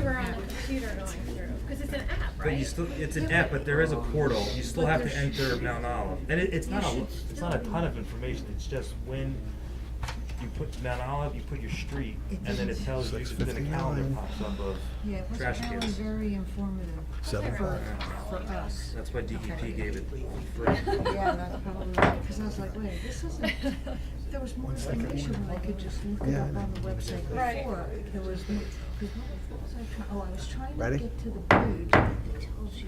were on the computer going through, because it's an app, But right? you still, it's an app, but there is a portal. You still have to enter Mount Olive. And it's not a ton of information. It's just when you put Mount Olive, you put your street, and then it tells you, then a calendar pops up of Yeah, it trash wasn't really cans. very informative for us. That's why DEP gave it free. Yeah, that's probably right, because I was like, wait, this isn't, there was more information, I could just look it up on the website Right. before. There was, because what was I trying, I was trying to Ready? get to the page that tells you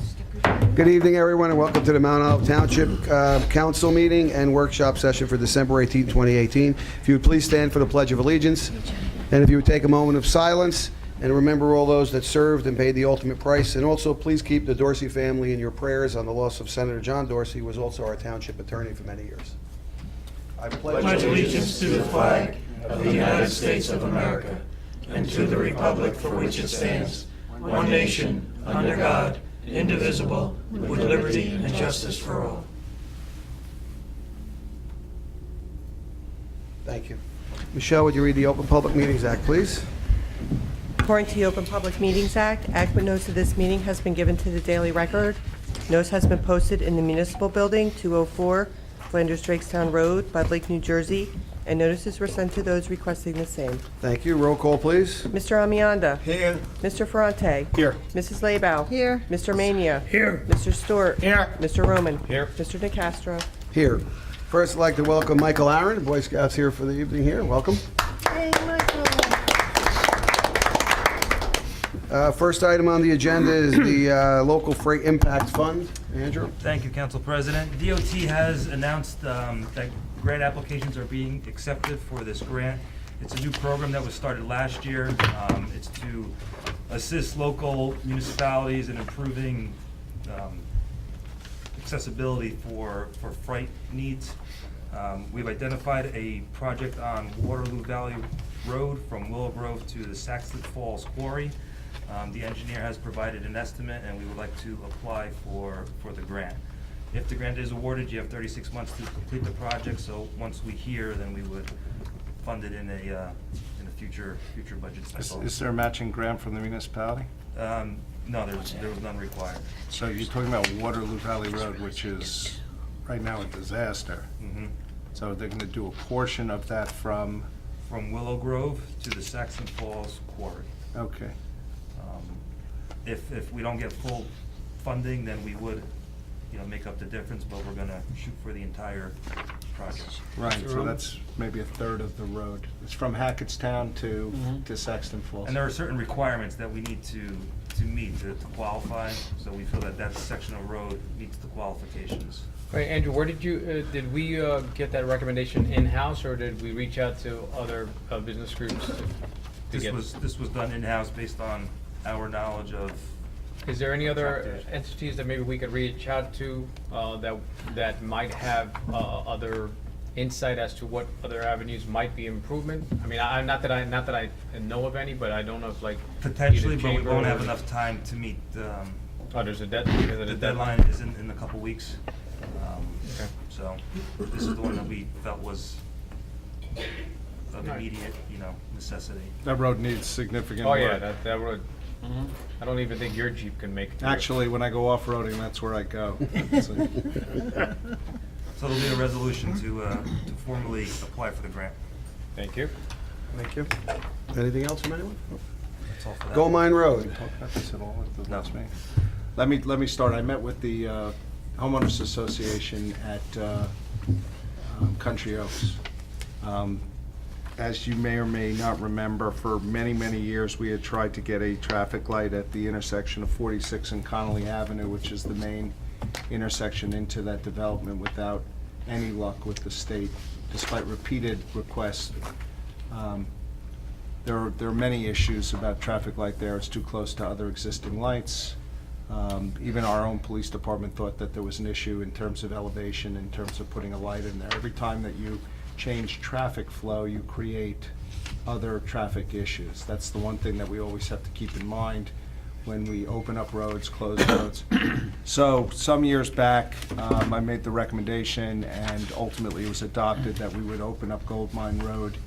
stickers. Good evening, everyone, and welcome to the Mount Olive Township Council meeting and workshop session for December 18, 2018. If you would please stand for the Pledge of Allegiance, and if you would take a moment of silence and remember all those that served and paid the ultimate price, and also please keep the Dorsey family in your prayers on the loss of Senator John Dorsey, who was also our township attorney for many years. I pledge allegiance to the flag of the United States of America and to the republic for which it stands, one nation, under God, indivisible, with liberty and justice for all. Thank you. Michelle, would you read the Open Public Meetings Act, please? According to the Open Public Meetings Act, adequate notice of this meeting has been given to the Daily Record. Notice has been posted in the Municipal Building, 204 Flanders Drakestown Road, Bud Lake, New Jersey, and notices were sent to those requesting the same. Thank you. Roll call, please. Mr. Amianda. Here. Mr. Ferrante. Here. Mrs. Labow. Here. Mr. Mania. Here. Mr. Stewart. Here. Mr. Roman. Here. Mr. DeCastro. Here. First, I'd like to welcome Michael Aaron, Boy Scouts here for the evening here. Welcome. Hey, Michael. First item on the agenda is the Local Freight Impact Fund. Andrew? Thank you, Council President. DOT has announced that grant applications are being accepted for this grant. It's a new program that was started last year. It's to assist local municipalities in improving accessibility for freight needs. We've identified a project on Waterloo Valley Road from Willow Grove to the Saxton Falls Quarry. The engineer has provided an estimate, and we would like to apply for the grant. If the grant is awarded, you have 36 months to complete the project, so once we hear, then we would fund it in a future budget cycle. Is there a matching grant from the municipality? No, there was none required. So you're talking about Waterloo Valley Road, which is right now a disaster. Mhm. So they're going to do a portion of that from, From Willow Grove to the Saxon Falls Quarry. okay. If we don't get full funding, then we would, make up the difference, but we're gonna shoot for the entire project. Right, so that's maybe a third of the road. It's from Hackettstown to Saxton Falls. And there are certain requirements that we need to meet to qualify, so we feel that section of road meets the qualifications. Right, Andrew, where did we get that recommendation in-house, or did we reach out to other business groups to get? This was done in-house based on our knowledge of. Is there any other contractors. entities that maybe we could reach out to that might have other insight as to what other avenues might be improvement? I mean, not that I know of any, but I don't know if like Potentially, either but we chamber won't or- have enough time to meet, Oh, there's a the deadline is in a couple weeks. Okay. So this is the one that we felt was of Right. immediate, necessity. That road needs significant Oh work. yeah, that road. I don't even think your Jeep can make it. Actually, when I go off-roading, that's where I go. It's a- So there'll be a resolution to formally apply for the grant. Thank you. Thank you. Anything else from anyone? That's all for that. Gold Mine Road. Talk about this at all at the No. last meeting? Let me start. I met with the homeowners association at Country Oaks. As you may or may not remember, for many, many years, we had tried to get a traffic light at the intersection of 46 and Connolly Avenue, which is the main intersection into that development, without any luck with the state, despite repeated requests. There are many issues about traffic light there. It's too close to other existing lights. Even our own police department thought that there was an issue in terms of elevation, in terms of putting a light in there. Every time that you change traffic flow, you create other traffic issues. That's the one thing that we always have to keep in mind when we open up roads, close roads. So some years back, I made the recommendation, and ultimately it was adopted, that we would open up Gold Mine Road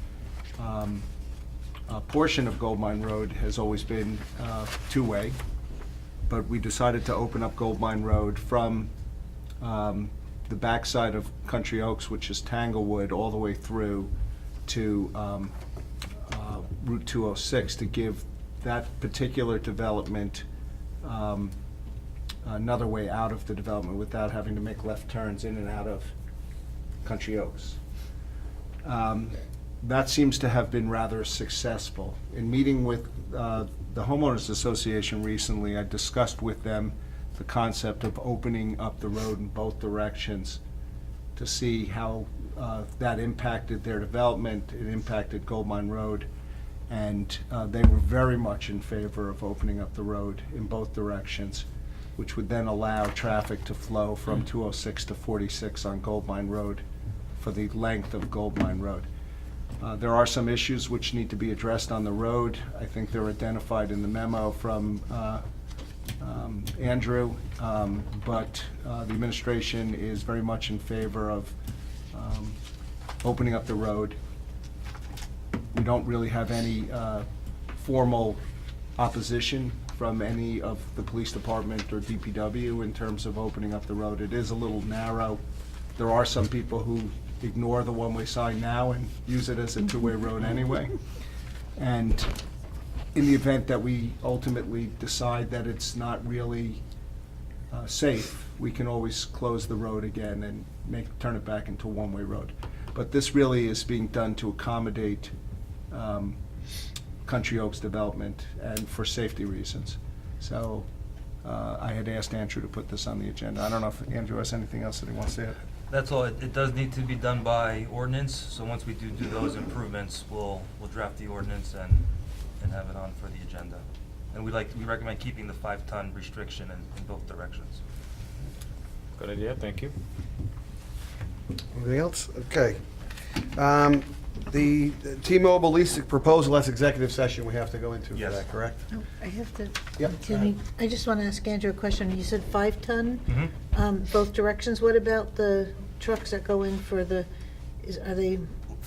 portion of Gold Mine Road has always been two-way, but we decided to open up Gold Mine Road from the backside of Country Oaks, which is Tanglewood, all the way through to Route 206 to give that particular development another way out of the development without having to make left turns in and out of Country Oaks. That seems to have been rather successful. In meeting with the Homeowners Association recently, I discussed with them the concept of opening up the road in both directions to see how that impacted their development. It impacted Gold Mine Road, and they were very much in favor of opening up the road in both directions, which would then allow traffic to flow from 206 to 46 on Gold Mine Road for the length of Gold Mine Road. There are some issues which need to be addressed on the road. I think they're identified in the memo from Andrew, but the administration is very much in favor of opening up the road. We don't really have any formal opposition from any of the police department or DPW in terms of opening up the road. It is a little narrow. There are some people who ignore the one-way sign now and use it as a two-way road anyway. And in the event that we ultimately decide that it's not really safe, we can always close the road again and turn it back into a one-way road. But this really is being done to accommodate Country Oaks development and for safety reasons. So I had asked Andrew to put this on the agenda. I don't know if Andrew has anything else that he wants to add. That's all. It does need to be done by ordinance, so once we do those improvements, we'll draft the ordinance and have it on for the agenda. And we recommend keeping the 5-ton restriction in both directions. Good idea, thank you. Anything else? Okay. The T-Mobile lease proposal, that's executive session we have to go into for Yes. that, correct? Oh, I have to, Yep. Timmy, I just want to ask Andrew a question. You said 5-ton, Mm-hmm. both directions. What about the trucks that go in for are they,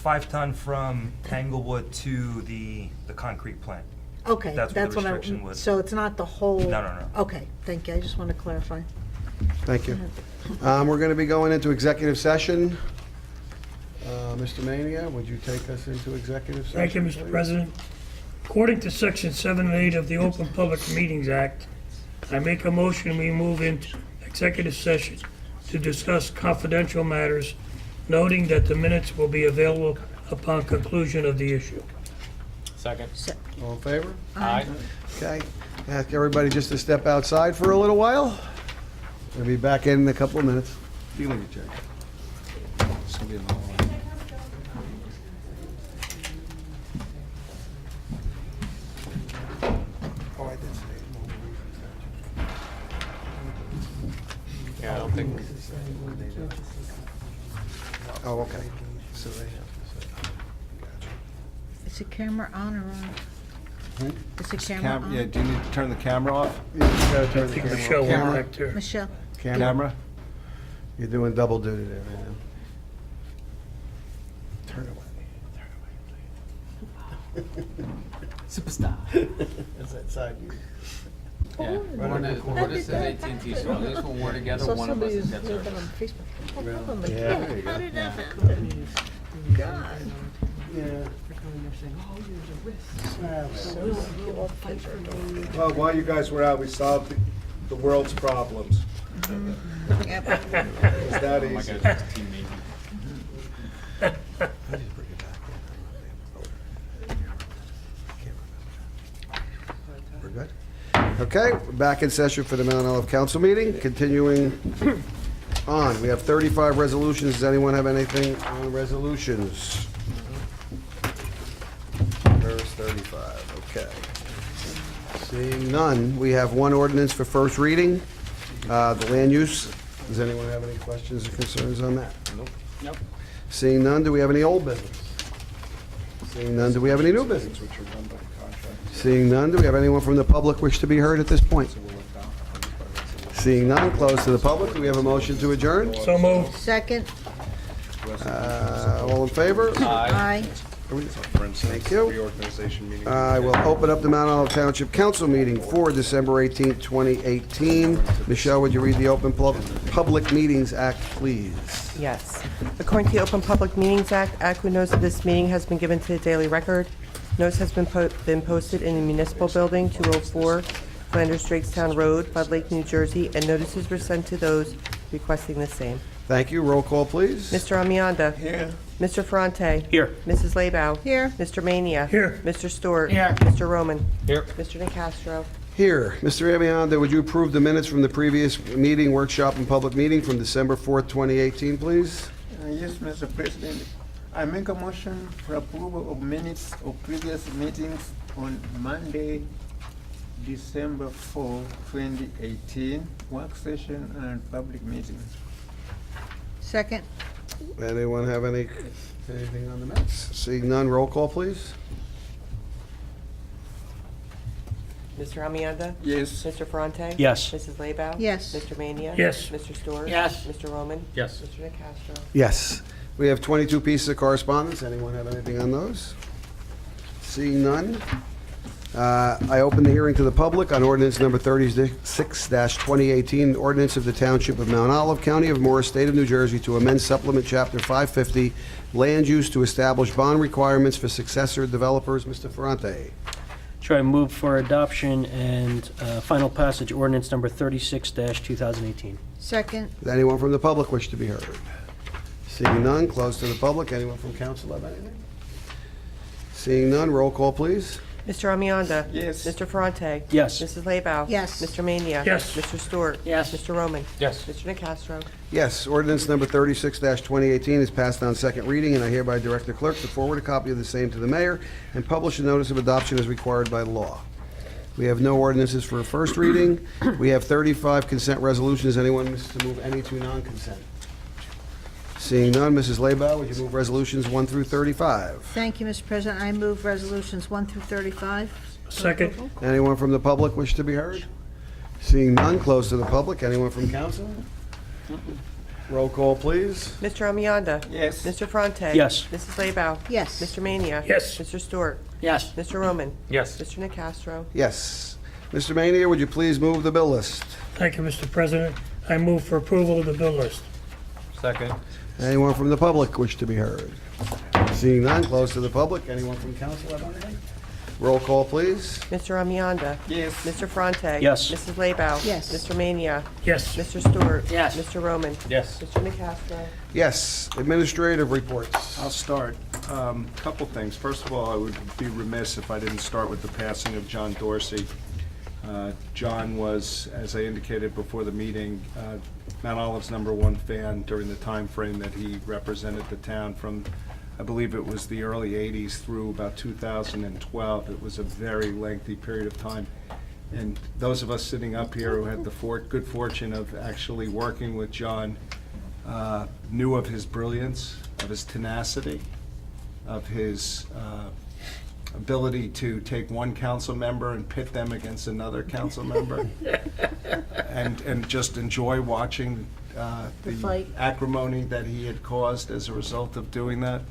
5-ton from Tanglewood to the concrete plant. okay. That's where the what I- restriction would- So it's not the whole? No. Okay, thank you. I just want to clarify. Thank you. We're going to be going into executive session. Mr. Mania, would you take us into executive session? Thank you, Mr. please? President. According to Section 7 and 8 of the Open Public Meetings Act, I make a motion we move into executive session to discuss confidential matters, noting that the minutes will be available upon conclusion of the issue. Second. All in favor? Aye. Okay. Ask everybody just to step outside for a little while. We'll be back in a couple of minutes. Feeling it, Jay. It's gonna be a long one. Oh, I did say Yeah, I don't think, Oh, okay. So they have to say. Gotcha. Is the camera on or on? Is the camera on? Yeah, do you need to turn the camera off? You just gotta I turn the think camera Michelle off. went back there. Michelle? Camera? You're doing double duty there right now. Turn away. Superstar. That's that side view. Yeah, one is AT&T, so at least when we're together, Saw one of us somebody is who's dead living serious. on Facebook. Oh, hold on, like, Yeah, there you go. How did that Yeah. happen? God. Yeah. Well, while you guys were out, we solved the world's problems. Yep. It was that oh my easy. God, it's Team Navy. We're good? Okay, we're back in session for the Mount Olive Council meeting. Continuing on, we have 35 resolutions. Does anyone have anything on resolutions? There's 35, okay. Seeing none, we have one ordinance for first reading, the land use. Does anyone have any questions or concerns on that? Nope. Seeing none, do we have any old business? Seeing none, do we have any new business? Which are done by contract. Seeing none, do we have anyone from the public wish to be heard at this point? Seeing none, close to the public. Do we have a motion to adjourn? So moved. Second? All in favor? Aye. Aye. Thank you. Reorganization meeting. I will open up the Mount Olive Township Council meeting for December 18th, 2018. Michelle, would you read the Open Public Meetings Act, please? Yes. According to the Open Public Meetings Act, adequate notice of this meeting has been given to the Daily Record. Notice has been posted in the Municipal Building, 204 Flanders Drakestown Road, Bud Lake, New Jersey, and notices were sent to those requesting the same. Thank you. Roll call, please. Mr. Amianda. Here. Mr. Ferrante. Here. Mrs. Labow. Here. Mr. Mania. Here. Mr. Stewart. Here. Mr. Roman. Here. Mr. Nacastro. Here. Mr. Amianda, would you approve the minutes from the previous meeting, workshop, and public meeting from December 4th, 2018, please? Yes, Mr. President. I make a motion for approval of minutes of previous meetings on Monday, December 4, 2018, work session and public meeting. Second. Anyone have anything on the minutes? Seeing none, roll call, please. Mr. Amianda. Yes. Mr. Ferrante. Yes. Mrs. Labow. Yes. Mr. Mania. Yes. Mr. Stewart. Yes. Mr. Roman. Yes. Mr. Nacastro. Yes. We have 22 pieces of correspondence. Anyone have anything on those? Seeing none, I open the hearing to the public on ordinance number 36-2018, ordinance of the Township of Mount Olive, County of Morris, State of New Jersey, to amend supplement Chapter 550, Land Use, to establish bond requirements for successor developers. Mr. Ferrante. Sure, I move for adoption and final passage ordinance number 36-2018. Second. Does anyone from the public wish to be heard? Seeing none, close to the public. Anyone from council have anything? Seeing none, roll call, please. Mr. Amianda. Yes. Mr. Ferrante. Yes. Mrs. Labow. Yes. Mr. Mania. Yes. Mr. Stewart. Yes. Mr. Roman. Yes. Mr. Nacastro. Yes, ordinance number 36-2018 is passed on second reading, and I hereby direct the clerk to forward a copy of the same to the mayor and publish a notice of adoption as required by law. We have no ordinances for a first reading. We have 35 consent resolutions. Anyone wish to move any to non-consent? Seeing none, Mrs. Labow, would you move resolutions 1 through 35? Thank you, Mr. President. I move resolutions 1 through 35. Second. Anyone from the public wish to be heard? Seeing none, close to the public. Anyone from council? Roll call, please. Mr. Amianda. Yes. Mr. Ferrante. Yes. Mrs. Labow. Yes. Mr. Mania. Yes. Mr. Stewart. Yes. Mr. Roman. Yes. Mr. Nacastro. Yes. Mr. Mania, would you please move the bill list? Thank you, Mr. President. I move for approval of the bill list. Second. Anyone from the public wish to be heard? Seeing none, close to the public. Anyone from council have anything? Roll call, please. Mr. Amianda. Yes. Mr. Ferrante. Yes. Mrs. Labow. Yes. Mr. Mania. Yes. Mr. Stewart. Yes. Mr. Roman. Yes. Mr. Nacastro. Yes. Administrative reports. I'll start. Couple things. First of all, I would be remiss if I didn't start with the passing of John Dorsey. John was, as I indicated before the meeting, Mount Olive's #1 fan during the time frame that he represented the town from, I believe it was the early 80s through about 2012. It was a very lengthy period of time. And those of us sitting up here who had the good fortune of actually working with John knew of his brilliance, of his tenacity, of his ability to take one council member and pit them against another council member, and just enjoy watching the fight. acrimony that he had caused as a result of doing that.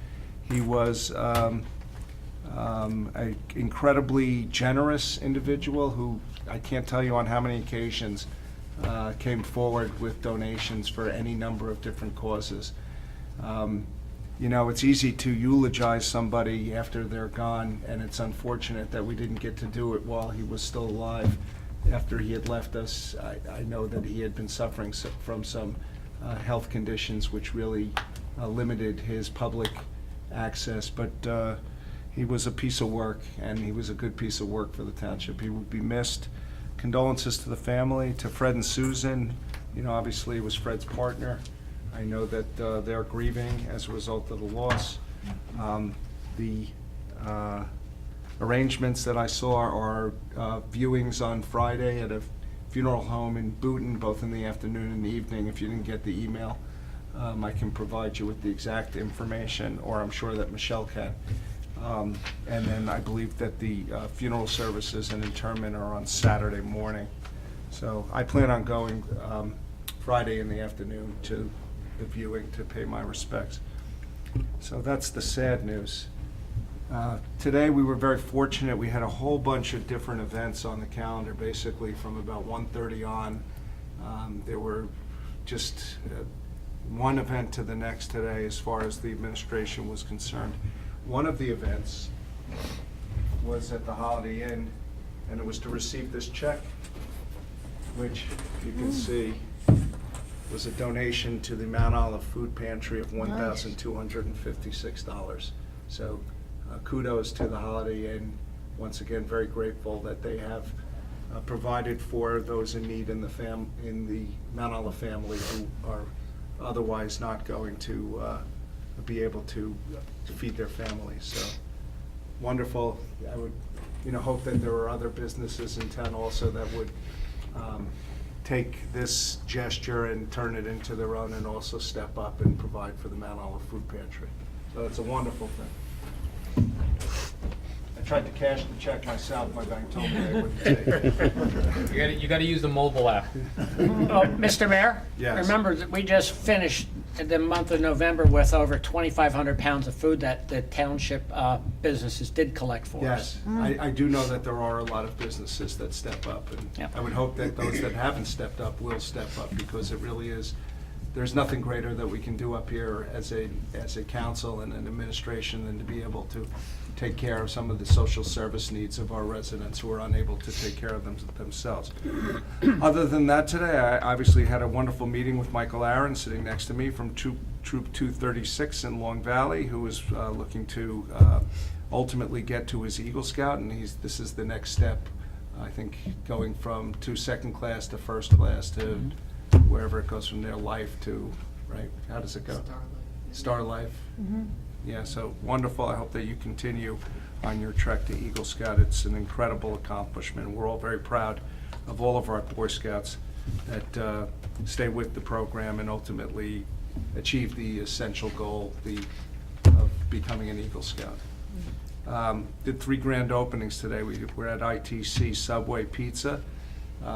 He was an incredibly generous individual who, I can't tell you on how many occasions, came forward with donations for any number of different causes. You know, it's easy to eulogize somebody after they're gone, and it's unfortunate that we didn't get to do it while he was still alive. After he had left us, I know that he had been suffering from some health conditions which really limited his public access, but he was a piece of work, and he was a good piece of work for the township. He would be missed. Condolences to the family, to Fred and Susan. You know, obviously it was Fred's partner. I know that they're grieving as a result of the loss. The arrangements that I saw are viewings on Friday at a funeral home in Booton, both in the afternoon and the evening. If you didn't get the email, I can provide you with the exact information, or I'm sure that Michelle can. And then I believe that the funeral services and interment are on Saturday morning. So I plan on going Friday in the afternoon to the viewing to pay my respects. So that's the sad news. Today, we were very fortunate. We had a whole bunch of different events on the calendar, basically from about 1:30 on. There were just one event to the next today as far as the administration was concerned. One of the events was at the Holiday Inn, and it was to receive this check, which you can see was a donation to the Mount Olive Food Pantry of $1,256. So kudos to the Holiday Inn. Once again, very grateful that they have provided for those in need in the Mount Olive family who are otherwise not going to be able to feed their families. So wonderful. I would, hope that there are other businesses in town also that would take this gesture and turn it into their own and also step up and provide for the Mount Olive Food Pantry. So it's a wonderful thing. I tried to cash the check myself. My bank told me they wouldn't take it. You gotta use the mobile app. Mr. Mayor? Yes. Remember that we just finished the month of November with over 2,500 pounds of food that the township businesses did collect for us. Yes, I do know that there are a lot of businesses that step up, and Yep. I would hope that those that haven't stepped up will step up, because it really is, there's nothing greater that we can do up here as a council and an administration than to be able to take care of some of the social service needs of our residents who are unable to take care of themselves. Other than that, today, I obviously had a wonderful meeting with Michael Aaron, sitting next to me from Troop 236 in Long Valley, who is looking to ultimately get to his Eagle Scout, and this is the next step, I think, going from second class to first class to wherever it goes from there, life to, right, how does it go? Star Life. Yeah, so wonderful. I hope that you continue on your trek to Eagle Scout. It's an incredible accomplishment. We're all very proud of all of our Boy Scouts that stay with the program and ultimately achieve the essential goal of becoming an Eagle Scout. Did 3 grand openings today. We're at ITC Subway Pizza,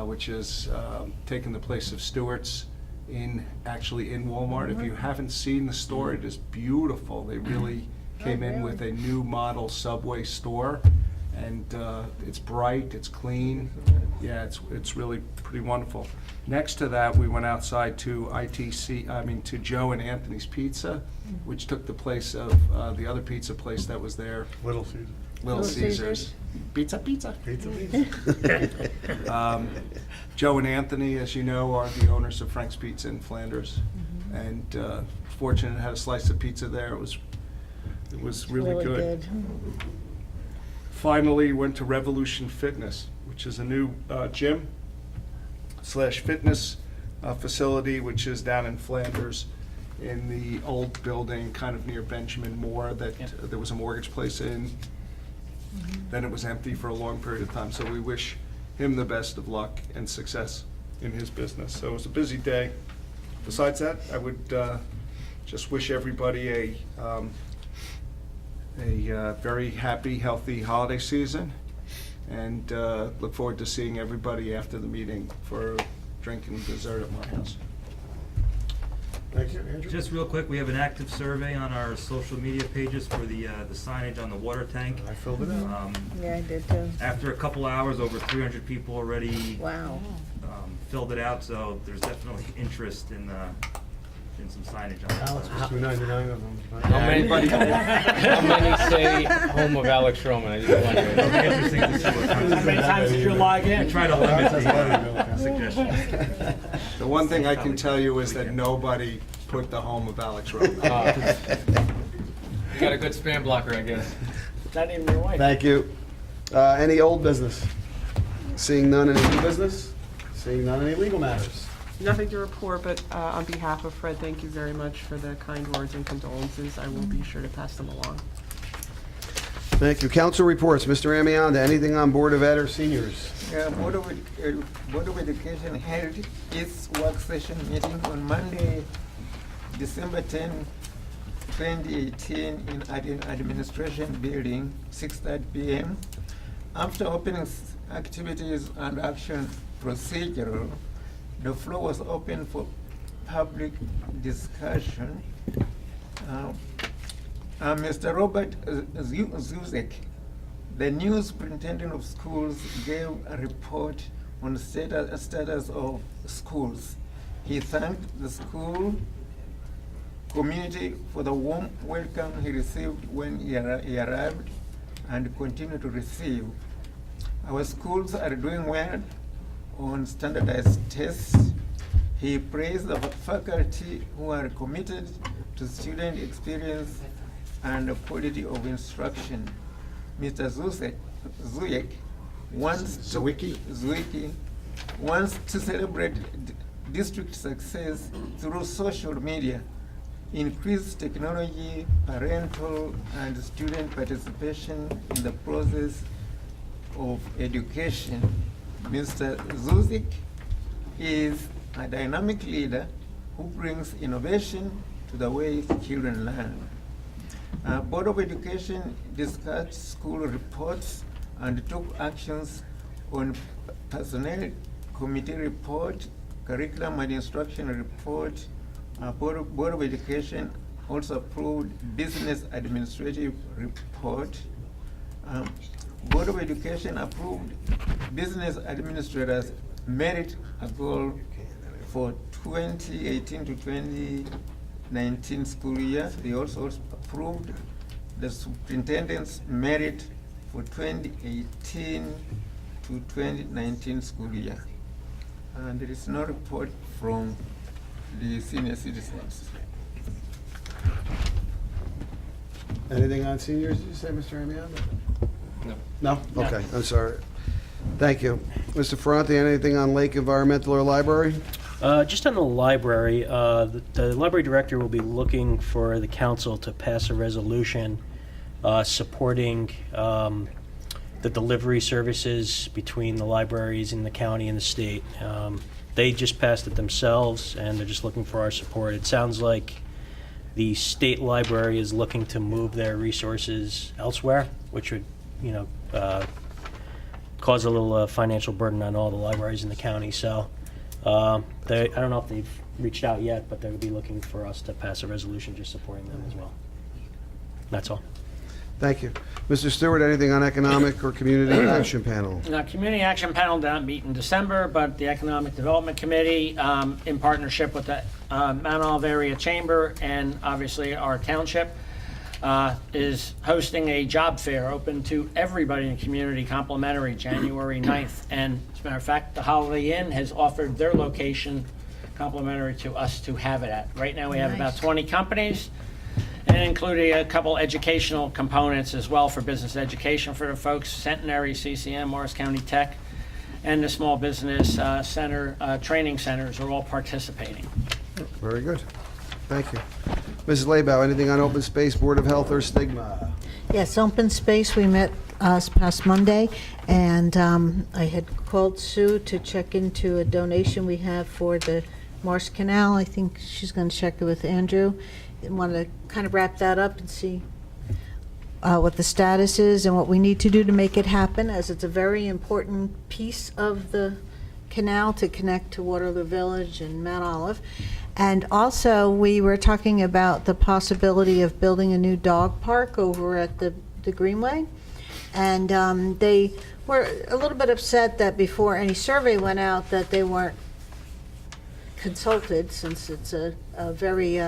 which is taking the place of Stewart's in Walmart. If you haven't seen the store, it is beautiful. They really came in with a new model Subway store, and it's bright, it's clean. Yeah, it's really pretty wonderful. Next to that, we went outside to to Joe and Anthony's Pizza, which took the place of the other pizza place that was there. Little Caesar. Little Caesars. Pizza. Pizza. Joe and Anthony, as you know, are the owners of Frank's Pizza in Flanders, and fortunate to have a slice of pizza there. It was really good. Finally, went to Revolution Fitness, which is a new gym/fitness facility, which is down in Flanders, in the old building, kind of near Benjamin Moore, that there was a mortgage place in. Then it was empty for a long period of time, so we wish him the best of luck and success in his business. So it was a busy day. Besides that, I would just wish everybody a very happy, healthy holiday season, and look forward to seeing everybody after the meeting for a drink and dessert at my house. Thank you, Andrew. Just real quick, we have an active survey on our social media pages for the signage on the water tank. I filled it out. Yeah, I did too. After a couple hours, over 300 people already Wow. filled it out, so there's definitely interest in some signage on that. Alex was $2.99 of them. right? How many say home of Alex Roman? I just wondering. It'll be interesting to see what comes. How many times did you log in? We try to limit the That's suggestions. The one thing I can tell you is that nobody put the home of Alex Roman. You got a good spam blocker, I guess. Not even your wife. Thank you. Any old business? Seeing none, any new business? Seeing none, any legal matters? Nothing to report, but on behalf of Fred, thank you very much for the kind words and condolences. I will be sure to pass them along. Thank you. Council reports. Mr. Amianda, anything on Board of Ed or seniors? Board of Education held its work session meeting on Monday, December 10, 2018 in Administration Building, 6:30 p.m. After opening activities and action procedural, the floor was open for public discussion. Mr. Robert Zuzek, the new superintendent of schools, gave a report on the status of schools. He thanked the school community for the warm welcome he received when he arrived and continue to receive. Our schools are doing well on standardized tests. He praised the faculty who are committed to student experience and the quality of instruction. Mr. Zuyek wants to celebrate district success through social media, increased technology, parental and student participation in the process of education. Mr. Zuzik is a dynamic leader who brings innovation to the way children learn. Board of Education discussed school reports and took actions on personnel committee report, curriculum and instruction report. Board of Education also approved business administrative report. Board of Education approved business administrators merit a goal for 2018 to 2019 school year. They also approved the superintendent's merit for 2018 to 2019 school year. And there is no report from the senior citizens. Anything on seniors, did you say, Mr. Amiano? No. No? Okay, I'm sorry. Thank you. Mr. Ferranti, anything on Lake Environmental or Library? Just on the library, the library director will be looking for the council to pass a resolution supporting the delivery services between the libraries in the county and the state. They just passed it themselves, and they're just looking for our support. It sounds like the state library is looking to move their resources elsewhere, which would, cause a little financial burden on all the libraries in the county. So I don't know if they've reached out yet, but they would be looking for us to pass a resolution just supporting them as well. That's all. Thank you. Mr. Stewart, anything on Economic or Community Action Panel? Now, Community Action Panel did not meet in December, but the Economic Development Committee, in partnership with the Mount Olive Area Chamber and obviously our township, is hosting a job fair open to everybody in the community, complimentary, January 9th. And as a matter of fact, the Holiday Inn has offered their location complimentary to us to have it at. Right now, we have about 20 companies, and including a couple educational components as well for business education for the folks. Centenary, CCM, Morris County Tech, and the Small Business Center, training centers are all participating. Very good. Thank you. Mrs. Laybow, anything on Open Space, Board of Health, or Stigma? Yes, Open Space, we met past Monday, and I had called Sue to check into a donation we have for the Morse Canal. I think she's going to check it with Andrew. I want to kind of wrap that up and see what the status is and what we need to do to make it happen, as it's a very important piece of the canal to connect to Waterloo Village and Mount Olive. And also, we were talking about the possibility of building a new dog park over at the Greenway. And they were a little bit upset that before any survey went out that they weren't consulted, since it's a very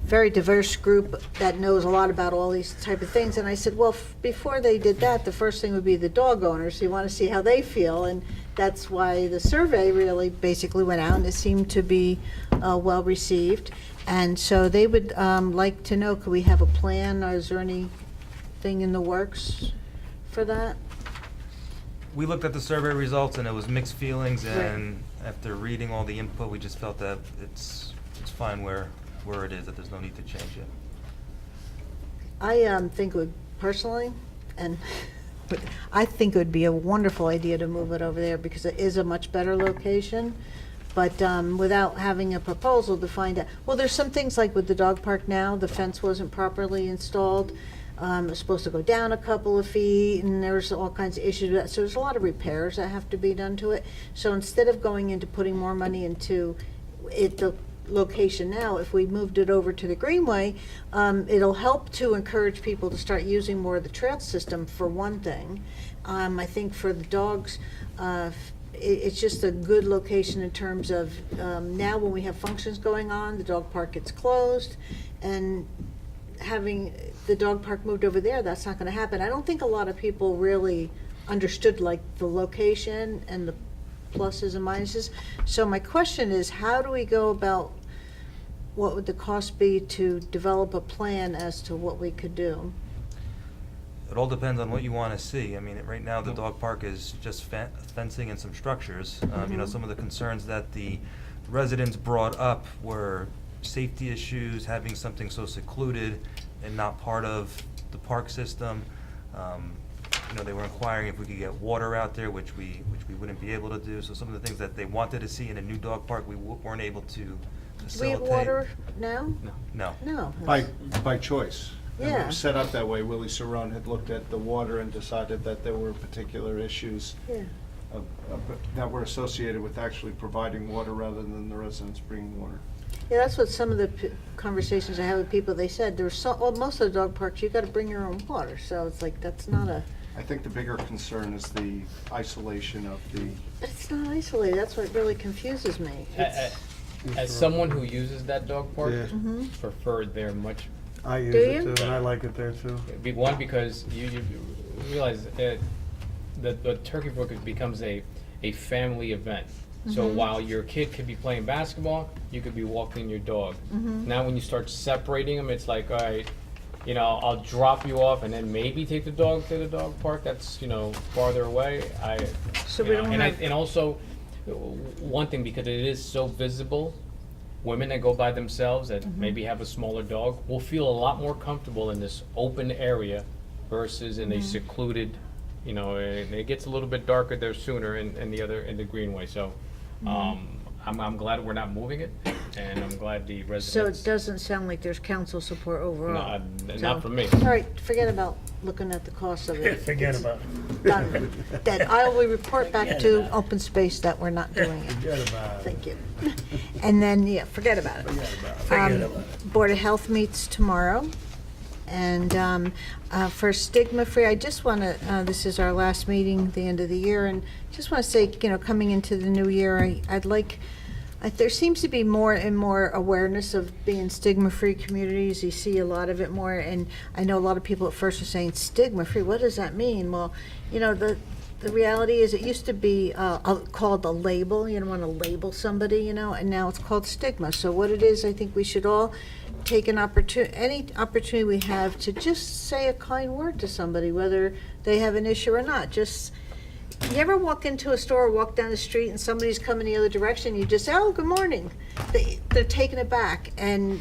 very diverse group that knows a lot about all these type of things. And I said, well, before they did that, the first thing would be the dog owners. So you want to see how they feel, and that's why the survey really basically went out, and it seemed to be well received. And so they would like to know, could we have a plan, or is there anything in the works for that? We looked at the survey results, and it was mixed feelings, and after reading all the input, we just felt that it's fine where it is, that there's no need to change it. I think it would, personally, and I think it would be a wonderful idea to move it over there, because it is a much better location. But without having a proposal to find out, well, there's some things like with the dog park now, the fence wasn't properly installed. It was supposed to go down a couple of feet, and there's all kinds of issues with that. So there's a lot of repairs that have to be done to it. So instead of going into putting more money into it, the location now. If we moved it over to the Greenway, it'll help to encourage people to start using more of the trail system, for one thing. I think for the dogs, it's just a good location in terms of, now when we have functions going on, the dog park gets closed, and having the dog park moved over there, that's not gonna happen. I don't think a lot of people really understood like the location and the pluses and minuses. So my question is, how do we go about, what would the cost be to develop a plan as to what we could do? It all depends on what you want to see. I mean, right now, the dog park is just fencing and some structures. You know, some of the concerns that the residents brought up were safety issues, having something so secluded and not part of the park system. You know, they were inquiring if we could get water out there, which we wouldn't be able to do. So some of the things that they wanted to see in a new dog park, we weren't able to Do we facilitate. have water now? No. No. By choice. And Yeah. it was set up that way. Willie Saron had looked at the water and decided that there were particular issues Yeah. that were associated with actually providing water rather than the residents bringing water. Yeah, that's what some of the conversations I had with people, they said, there's most of the dog parks, you gotta bring your own water, so it's like, that's not a, I think the bigger concern is the isolation of the, it's not isolated, that's what really confuses me. It's- As someone who uses that dog park, Yeah. prefer there much. I use Do it you? too, and I like it there too. One, because you realize that the Turkey Brook becomes a family event. So while your kid could be playing basketball, you could be walking your dog. Now when you start separating them, it's like, all right, you know, I'll drop you off and then maybe take the dog to the dog park that's, you know, farther away. So You we know, don't and have- and also, one thing, because it is so visible, women that go by themselves that maybe have a smaller dog will feel a lot more comfortable in this open area versus in a secluded, you know, and it gets a little bit darker there sooner in the Greenway. So, I'm glad we're not moving it, and I'm glad the So it residents. doesn't sound like there's council support overall. Not So- for me. All right, forget about looking at the cost of it. Forget about it. Done. Dead. I will report back to open space that we're not doing it. Forget about it. Thank you. And then, yeah, forget about it. Forget about it. Board of Health meets tomorrow. And for stigma-free, I just want to, this is our last meeting, the end of the year, and just want to say, you know, coming into the new year, I'd like, there seems to be more and more awareness of being stigma-free communities. You see a lot of it more, and I know a lot of people at first are saying, stigma-free, what does that mean? Well, you know, the reality is, it used to be called a label. You don't want to label somebody, you know, and now it's called stigma. So what it is, I think we should all take an any opportunity we have to just say a kind word to somebody, whether they have an issue or not. Just, you ever walk into a store or walk down the street and somebody's coming the other direction, you just say, oh, good morning. They're taken aback, and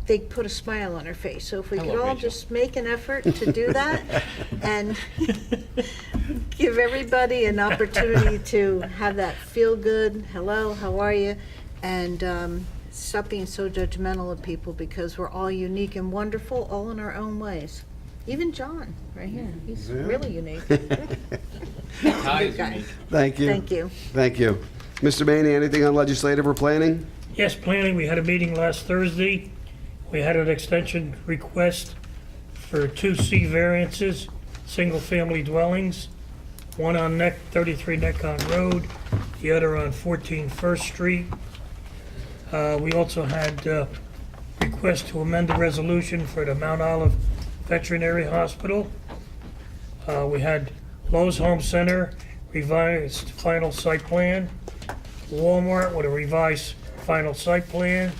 they put a smile on their face. So if we Hello, could all Rachel. just make an effort to do that and give everybody an opportunity to have that feel good, hello, how are you? And stop being so judgmental of people, because we're all unique and wonderful, all in our own ways. Even John, right here, he's Yeah. really unique. Ty is Guy. unique. Thank you. Thank you. Thank you. Mr. Maney, anything on legislative or planning? Yes, planning, we had a meeting last Thursday. We had an extension request for 2 C variances, single-family dwellings, one on 33 Necon Road, the other on 14 First Street. We also had request to amend the resolution for the Mount Olive Veterinary Hospital. We had Lowe's Home Center, revised final site plan, Walmart with a revised final site plan,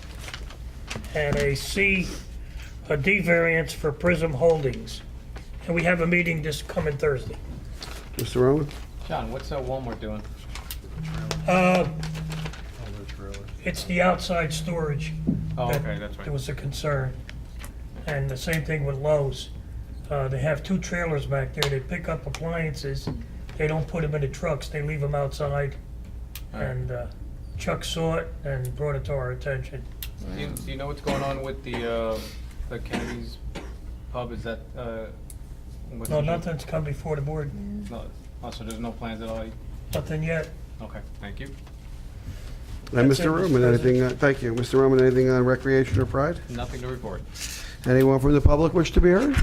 and a D variance for Prism Holdings. And we have a meeting this coming Thursday. Mr. Rowan? John, what's Walmart doing? It's the outside storage. Oh, that okay, that's right. There was a concern. And the same thing with Lowe's. They have 2 trailers back there. They pick up appliances. They don't put them in the trucks. They leave them outside. And Chuck saw it and brought it to our attention. Do you know what's going on with the Kennedy's pub? Is that, what's No, the- nothing's come before the board. No, oh, so there's no plans at all? Nothing yet. Okay, thank you. And That's it, Mr. Roman, Mr. anything, thank you. Mr. Roman, anything on recreation or pride? Nothing to report. Anyone from the public wish to be heard?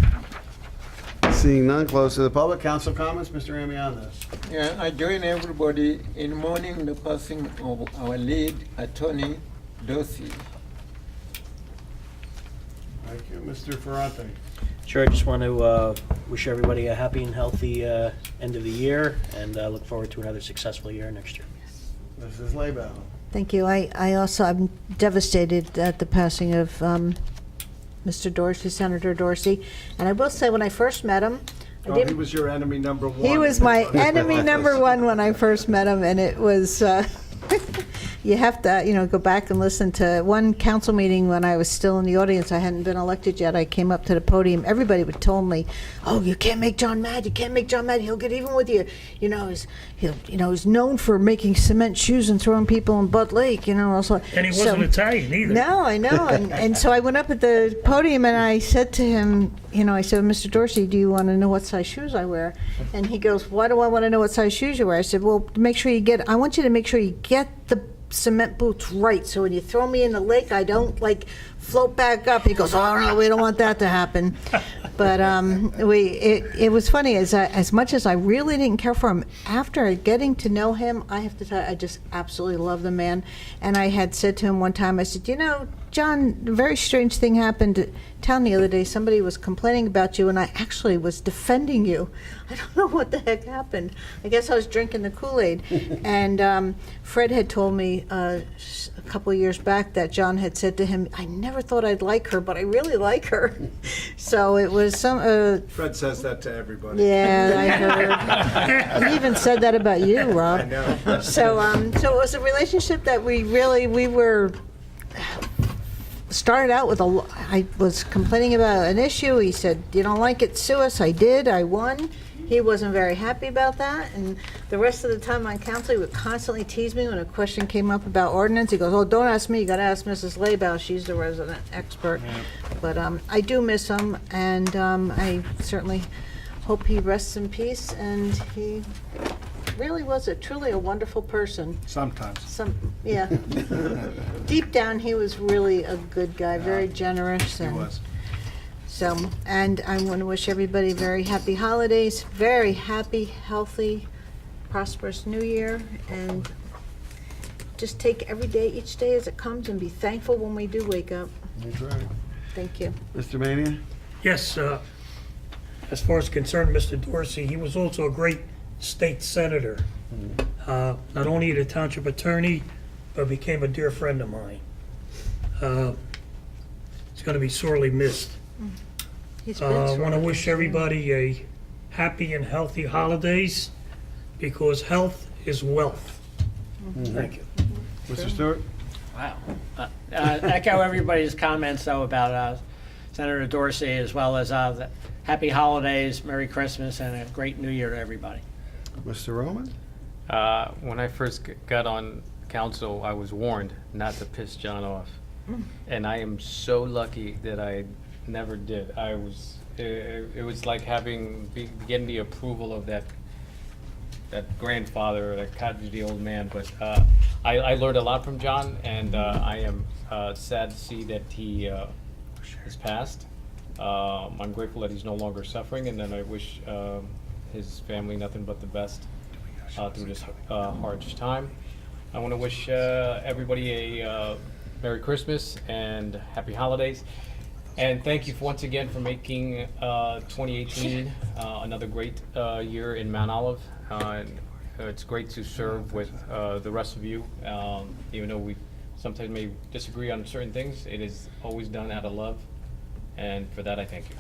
Seeing none, close to the public. Council comments, Mr. Amianos. Yeah, I join everybody in mourning the passing of our lead attorney, Dorsey. Thank you. Mr. Ferrante. Sure, I just want to wish everybody a happy and healthy end of the year, and look forward to another successful year next year. Mrs. Laybow. Thank you. I'm devastated at the passing of Mr. Dorsey, Senator Dorsey. And I will say, when I first met him, I Oh, he didn't. was your enemy number one. He was my enemy number one when I first met him, and it was, you have to, go back and listen to one council meeting when I was still in the audience. I hadn't been elected yet. I came up to the podium. Everybody would tell me, "Oh, you can't make John mad. You can't make John mad. He'll get even with you." He's known for making cement shoes and throwing people in Butt Lake. Also, And he wasn't Italian either. no, I know. And so I went up at the podium and I said to him, I said, "Mr. Dorsey, do you want to know what size shoes I wear?" And he goes, "Why do I want to know what size shoes you wear?" I said, "Well, I want you to make sure you get the cement boots right. So when you throw me in the lake, I don't float back up." He goes, "Oh, no, we don't want that to happen." But it was funny, as much as I really didn't care for him, after getting to know him, I have to tell you, I just absolutely love the man. And I had said to him one time, I said, "John, a very strange thing happened in town the other day. Somebody was complaining about you, and I actually was defending you. I don't know what the heck happened. I guess I was drinking the Kool-Aid." And Fred had told me a couple of years back that John had said to him, "I never thought I'd like her, but I really like her." So it was Fred says that to everybody. yeah, I heard. He even said that about you, Rob. I know. So it was a relationship that we were started out with I was complaining about an issue. He said, "You don't like it, sue us." I did. I won. He wasn't very happy about that, and the rest of the time on council, he would constantly tease me when a question came up about ordinance. He goes, "Oh, don't ask me. You got to ask Mrs. Laybow. She's the resident expert." But I do miss him, and I certainly hope he rests in peace. And he really was truly a wonderful person. Sometimes. Yeah. Deep down, he was really a good guy, very generous. He And was. so, and I want to wish everybody very happy holidays, very happy, healthy, prosperous New Year, and just take each day as it comes, and be thankful when we do wake up. That's right. Thank you. Mr. Mania? Yes, as far as concerned, Mr. Dorsey, he was also a great state senator. Not only the township attorney, but became a dear friend of mine. He's going to be sorely missed. He's I been want to sorely wish missed. everybody a happy and healthy holidays, because health is wealth. Thank you. Mr. Stewart? Wow. Echo everybody's comments, though, about Senator Dorsey, as well as the happy holidays, Merry Christmas, and a great New Year to everybody. Mr. Roman? When I first got on council, I was warned not to piss John off. And I am so lucky that I never did. It was like getting the approval of that grandfather, that cottage old man. But I learned a lot from John, and I am sad to see that he has passed. I'm grateful that he's no longer suffering, and then I wish his family nothing but the best through this hard time. I want to wish everybody a Merry Christmas and Happy Holidays. And thank you once again for making 2018 another great year in Mount Olive. It's great to serve with the rest of you. Even though we sometimes may disagree on certain things, it is always done out of love. And for that, I thank you.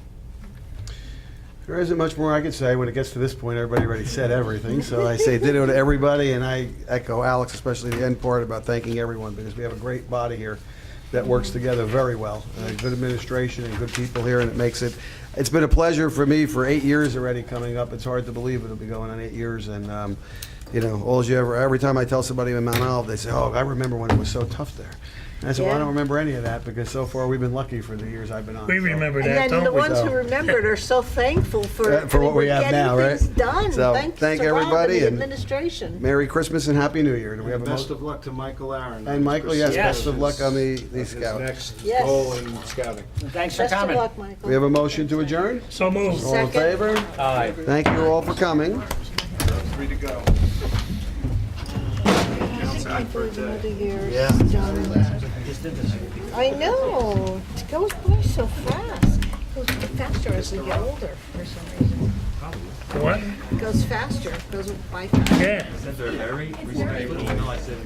There isn't much more I can say. When it gets to this point, everybody already said everything. So I say ditto to everybody, and I echo Alex, especially the end part about thanking everyone, because we have a great body here that works together very well. Good administration and good people here, and it's been a pleasure for me for 8 years already coming up. It's hard to believe it'll be going on 8 years, and you know, every time I tell somebody in Mount Olive, they say, oh, I remember when it was so tough there. And I said, well, I Yeah. don't remember any of that, because so far we've been lucky for the years I've been on. We so. remember And that, then the don't we? ones who remembered are so thankful for, For what we have now, right? We're getting things done. So, Thanks thank to Rob everybody, and the and administration. Merry Christmas and Happy New Year. Do we have a Best motion? of luck to Michael Aaron. And Michael, yes, Yes. best of luck on the His scout. next Yes. goal in scouting. Thanks for Best of coming. luck, Michael. We have a motion to adjourn? So moved. All in Second. favor? Aye. Thank you all for coming. Free to go. I can't believe another year is Yeah. done. I know, it goes by so fast. It goes faster as we get older, for some reason. What? It goes faster, it goes by faster. Yeah. Sent her a very respectful email. I said,